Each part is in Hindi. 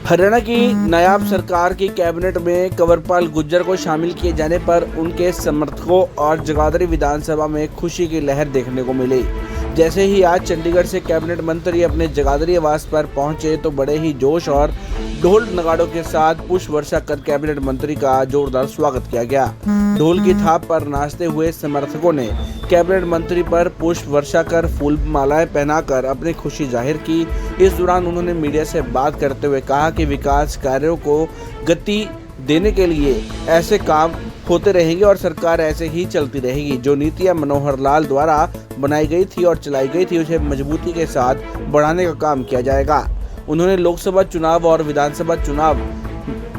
हरियाणा की नायाब सरकार की कैबिनेट में कंवरपाल गुर्जर को शामिल किए जाने पर उनके समर्थकों और जगाधरी विधानसभा में खुशी की लहर देखने को मिली। जैसे ही आज चंडीगढ़ से कैबिनेट मंत्री अपने जगाधरी आवास पर पहुंचे तो बड़े ही जोश और ढोल नगाड़ों के साथ पुष्प वर्षा कर कैबिनेट मंत्री का जोरदार स्वागत किया गया। ढोल की थाप पर नाचते हुए समर्थकों ने कैबिनेट मंत्री पर पुष्प वर्षा कर फूल मालाएं पहनाकर अपनी खुशी जाहिर की। इस दौरान उन्होंने मीडिया से बात करते हुए कहा कि विकास कार्यों को गति देने के लिए ऐसे काम होते रहेंगे और सरकार ऐसे ही चलती रहेगी। जो नीतियां मनोहर लाल द्वारा बनाई गई थी और चलाई गई थी उसे मजबूती के साथ बढ़ाने का काम किया जाएगा। उन्होंने लोकसभा चुनाव और विधानसभा चुनाव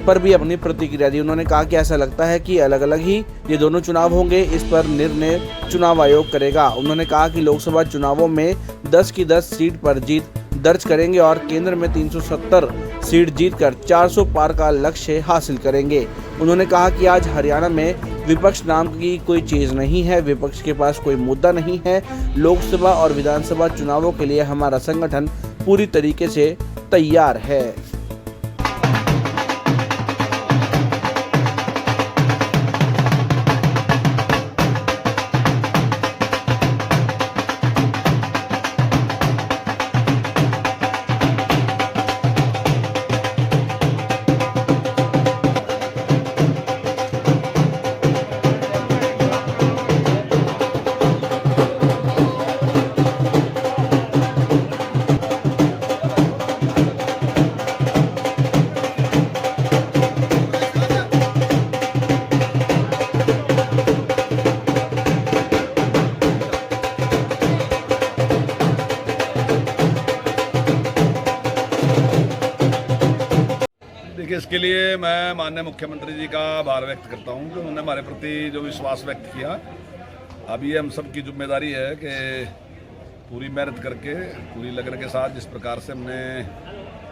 पर भी अपनी प्रतिक्रिया दी। उन्होंने कहा कि ऐसा लगता है कि अलग अलग ही ये दोनों चुनाव होंगे, इस पर निर्णय चुनाव आयोग करेगा। उन्होंने कहा कि लोकसभा चुनावों में 10 की 10 सीट पर जीत दर्ज करेंगे और केंद्र में 370 सीट जीतकर 400 पार का लक्ष्य हासिल करेंगे। उन्होंने कहा कि आज हरियाणा में विपक्ष नाम की कोई चीज़ नहीं है, विपक्ष के पास कोई मुद्दा नहीं है। लोकसभा और विधानसभा चुनावों के लिए हमारा संगठन पूरी तरीके से तैयार है। देखिए, इसके लिए मैं माननीय मुख्यमंत्री जी का आभार व्यक्त करता हूं कि उन्होंने हमारे प्रति जो विश्वास व्यक्त किया। अब ये हम सब की जिम्मेदारी है कि पूरी मेहनत करके, पूरी लगन के साथ जिस प्रकार से हमने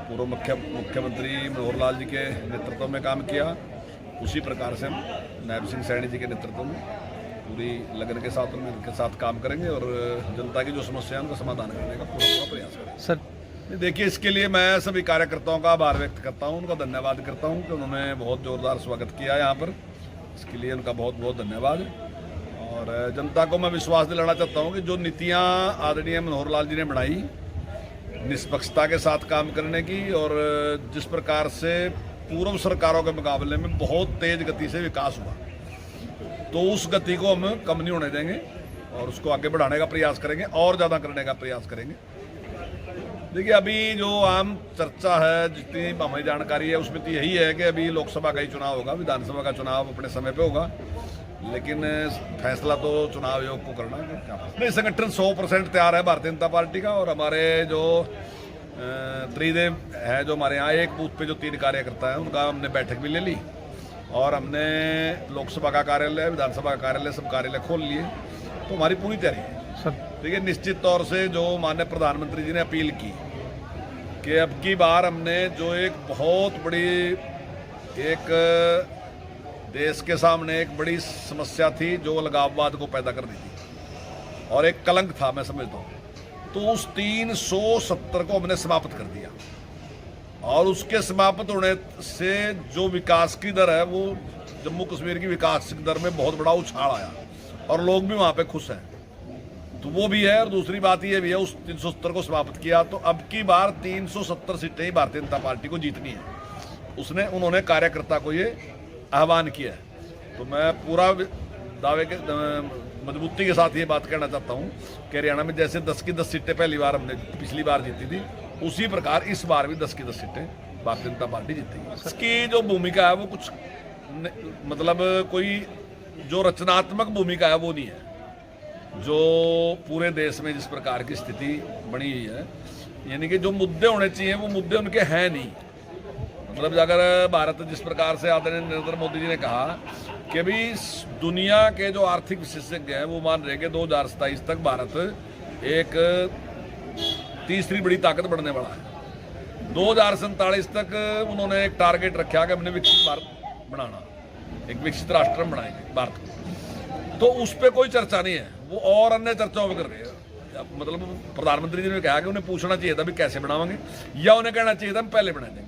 पूर्व मुख्यमंत्री मनोहर लाल जी के नेतृत्व में काम किया, उसी प्रकार से हम नायब सिंह सैनी जी के नेतृत्व में पूरी लगन के साथ और मेहनत के साथ काम करेंगे और जनता की जो समस्या है उनका समाधान करने का पूरा प्रयास करेंगे। सर देखिए, इसके लिए मैं सभी कार्यकर्ताओं का आभार व्यक्त करता हूं, उनका धन्यवाद करता हूं कि उन्होंने बहुत जोरदार स्वागत किया यहाँ पर। इसके लिए उनका बहुत बहुत धन्यवाद। और जनता को मैं विश्वास दिलाना चाहता हूं कि जो नीतियां आदरणीय मनोहर लाल जी ने बनाई, निष्पक्षता के साथ काम करने की, और जिस प्रकार से पूर्व सरकारों के मुकाबले में बहुत तेज गति से विकास हुआ, तो उस गति को हम कम नहीं होने देंगे और उसको आगे बढ़ाने का प्रयास करेंगे और ज़्यादा करने का प्रयास करेंगे। देखिए, अभी जो आम चर्चा है, जितनी हमें जानकारी है, उसमें तो यही है कि अभी लोकसभा का ही चुनाव होगा, विधानसभा का चुनाव अपने समय पे होगा, लेकिन फैसला तो चुनाव आयोग को करना है। नहीं, संगठन 100% तैयार है भारतीय जनता पार्टी का। और हमारे जो त्रिदेव है, जो हमारे यहाँ एक बूथ पे जो 3 कार्यकर्ता हैं, उनका हमने बैठक भी ले ली और हमने लोकसभा का कार्यालय, विधानसभा का कार्यालय, सब कार्यालय खोल लिए। तो हमारी पूरी तैयारी है। देखिए, निश्चित तौर से जो माननीय प्रधानमंत्री जी ने अपील की कि अब की बार हमने जो एक बहुत बड़ी एक देश के सामने एक बड़ी समस्या थी, जो अलगाववाद को पैदा कर दी थी और एक कलंक था, मैं समझता हूँ, तो उस 370 को हमने समाप्त कर दिया। और उसके समाप्त होने से जो विकास की दर है, वो जम्मू कश्मीर की विकास की दर में बहुत बड़ा उछाल आया और लोग भी वहाँ पे खुश हैं, तो वो भी है। और दूसरी बात ये भी है, उस 370 को समाप्त किया तो अब की बार 370 सीटें ही भारतीय जनता पार्टी को जीतनी है। उन्होंने कार्यकर्ता को ये आह्वान किया है। तो मैं पूरा दावे के मजबूती के साथ ये बात कहना चाहता हूँ कि हरियाणा में जैसे 10 की 10 सीटें पहली बार हमने पिछली बार जीती थी, उसी प्रकार इस बार भी 10 की 10 सीटें भारतीय जनता पार्टी जीतेगी। इसकी जो भूमिका है वो कुछ मतलब कोई जो रचनात्मक भूमिका है वो नहीं है। जो पूरे देश में जिस प्रकार की स्थिति बनी हुई है, यानी कि जो मुद्दे होने चाहिए वो मुद्दे उनके हैं नहीं। मतलब अगर भारत जिस प्रकार से आदरणीय नरेंद्र मोदी जी ने कहा कि अभी दुनिया के जो आर्थिक विशेषज्ञ हैं वो मान रहे हैं कि 2027 तक भारत एक तीसरी बड़ी ताकत बनने वाला है। 2047 तक उन्होंने एक टारगेट रखा कि हमने विकसित भारत बनाना, एक विकसित राष्ट्र बनाएंगे भारत को। तो उस पर कोई चर्चा नहीं है, वो और अन्य चर्चाओं में कर रहे हैं। मतलब प्रधानमंत्री जी ने कहा कि उन्हें पूछना चाहिए था भी कैसे बनावांगे, या उन्हें कहना चाहिए था हम पहले बना देंगे।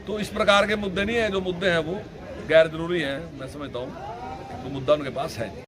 तो इस प्रकार के मुद्दे नहीं हैं, जो मुद्दे हैं वो गैर जरूरी हैं, मैं समझता हूँ तो मुद्दा उनके पास है नहीं।